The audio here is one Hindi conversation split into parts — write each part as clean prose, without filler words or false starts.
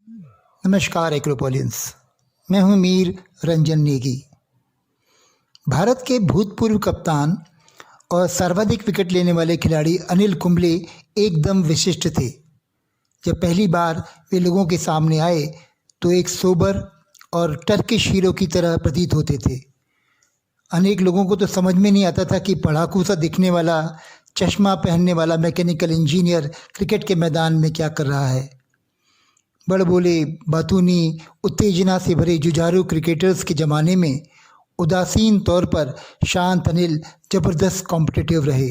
नमस्कार एक्रोपोलियंस। मैं हूं मीर रंजन नेगी। भारत के भूतपूर्व कप्तान और सर्वाधिक विकेट लेने वाले खिलाड़ी अनिल कुंबले एकदम विशिष्ट थे। जब पहली बार वे लोगों के सामने आए तो एक सोबर और टर्किश हीरो की तरह प्रतीत होते थे। अनेक लोगों को तो समझ में नहीं आता था कि पढ़ाकू सा दिखने वाला, चश्मा पहनने वाला मैकेनिकल इंजीनियर क्रिकेट के मैदान में क्या कर रहा है। बड़बोले, बातूनी, उत्तेजना से भरे जुझारू क्रिकेटर्स के ज़माने में उदासीन तौर पर शांत अनिल ज़बरदस्त कॉम्पिटिटिव रहे।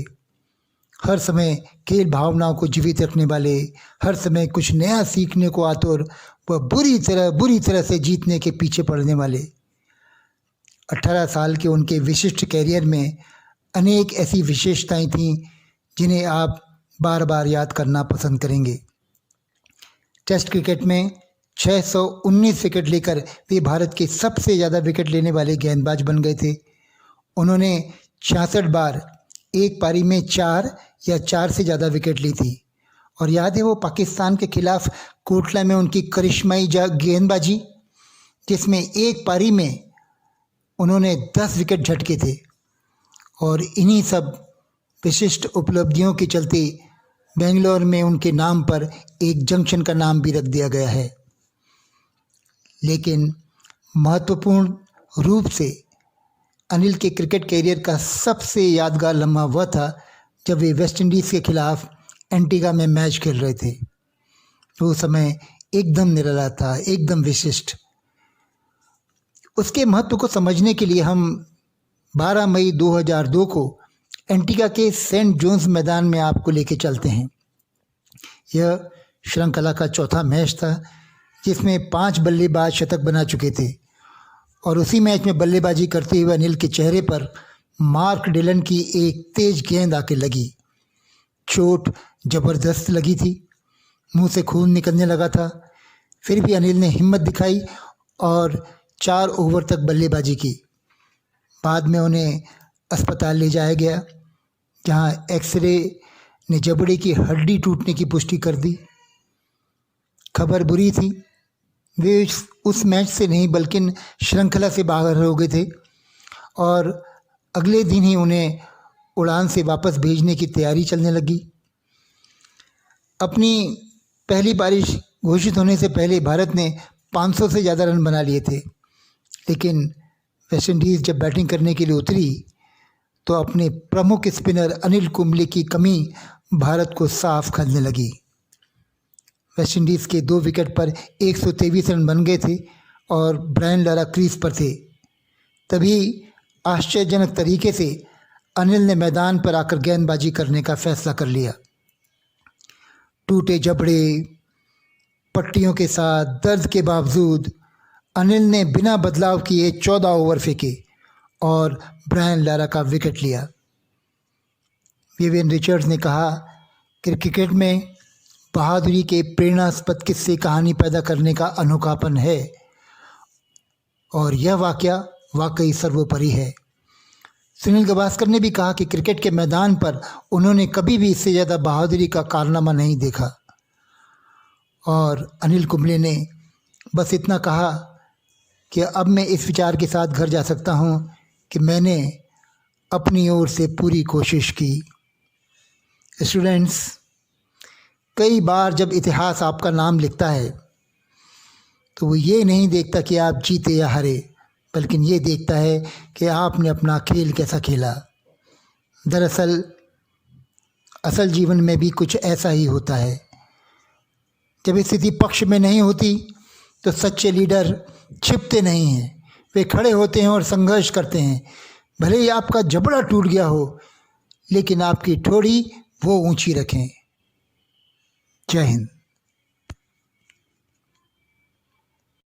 हर समय खेल भावनाओं को जीवित रखने वाले, हर समय कुछ नया सीखने को आतुर व बुरी तरह से जीतने के पीछे पड़ने वाले। 18 साल के उनके विशिष्ट कैरियर में अनेक ऐसी विशेषताएं थीं जिन्हें आप बार बार याद करना पसंद करेंगे। टेस्ट क्रिकेट में 619 विकेट लेकर वे भारत के सबसे ज़्यादा विकेट लेने वाले गेंदबाज बन गए थे। उन्होंने 66 बार एक पारी में 4 या 4 से ज़्यादा विकेट ली थी। और याद है वो पाकिस्तान के खिलाफ कोटला में उनकी करिश्माई गेंदबाजी, जिसमें एक पारी में उन्होंने 10 विकेट झटके थे। और इन्हीं सब विशिष्ट उपलब्धियों के चलते बेंगलोर में उनके नाम पर एक जंक्शन का नाम भी रख दिया गया है। लेकिन महत्वपूर्ण रूप से अनिल के क्रिकेट कैरियर का सबसे यादगार लम्हा वह था जब वे वेस्ट इंडीज़ के खिलाफ एंटीगा में मैच खेल रहे थे। वो समय एकदम निराला था, एकदम विशिष्ट। उसके महत्व को समझने के लिए हम 12 मई 2002 को एंटीगा के सेंट जोन्स मैदान में आपको लेके चलते हैं। यह श्रृंखला का चौथा मैच था जिसमें 5 बल्लेबाज शतक बना चुके थे। और उसी मैच में बल्लेबाजी करते हुए अनिल के चेहरे पर मार्क डिलन की एक तेज गेंद आके लगी। चोट ज़बरदस्त लगी थी, मुंह से खून निकलने लगा था। फिर भी अनिल ने हिम्मत दिखाई और 4 ओवर तक बल्लेबाजी की। बाद में उन्हें अस्पताल ले जाया गया, जहां एक्सरे ने जबड़े की हड्डी टूटने की पुष्टि कर दी। खबर बुरी थी, वे उस मैच से नहीं बल्कि श्रृंखला से बाहर हो गए थे और अगले दिन ही उन्हें उड़ान से वापस भेजने की तैयारी चलने लगी। अपनी पहली पारी घोषित होने से पहले भारत ने 500 से ज़्यादा रन बना लिए थे। लेकिन वेस्ट इंडीज़ जब बैटिंग करने के लिए उतरी तो अपने प्रमुख स्पिनर अनिल कुंबले की कमी भारत को साफ खलने लगी। वेस्ट इंडीज़ के 2 विकेट पर 123 रन बन गए थे और ब्रायन लारा क्रीज पर थे। तभी आश्चर्यजनक तरीके से अनिल ने मैदान पर आकर गेंदबाजी करने का फैसला कर लिया। टूटे जबड़े, पट्टियों के साथ दर्द के बावजूद अनिल ने बिना बदलाव किए 14 ओवर फेंके और ब्रायन लारा का विकेट लिया। विवियन रिचर्ड्स ने कहा कि क्रिकेट में बहादुरी के प्रेरणास्पद किस्से कहानी पैदा करने का अनोखापन है और यह वाकया वाकई सर्वोपरि है। सुनील गावस्कर ने भी कहा कि क्रिकेट के मैदान पर उन्होंने कभी भी इससे ज़्यादा बहादुरी का कारनामा नहीं देखा। और अनिल कुंबले ने बस इतना कहा कि अब मैं इस विचार के साथ घर जा सकता हूँ कि मैंने अपनी ओर से पूरी कोशिश की। स्टूडेंट्स, कई बार जब इतिहास आपका नाम लिखता है तो वो ये नहीं देखता कि आप जीते या हारे, बल्कि ये देखता है कि आपने अपना खेल कैसा खेला। दरअसल असल जीवन में भी कुछ ऐसा ही होता है। जब स्थिति पक्ष में नहीं होती तो सच्चे लीडर छिपते नहीं हैं, वे खड़े होते हैं और संघर्ष करते हैं। भले ही आपका जबड़ा टूट गया हो, लेकिन आपकी ठोड़ी वो ऊंची रखें। जय हिंद।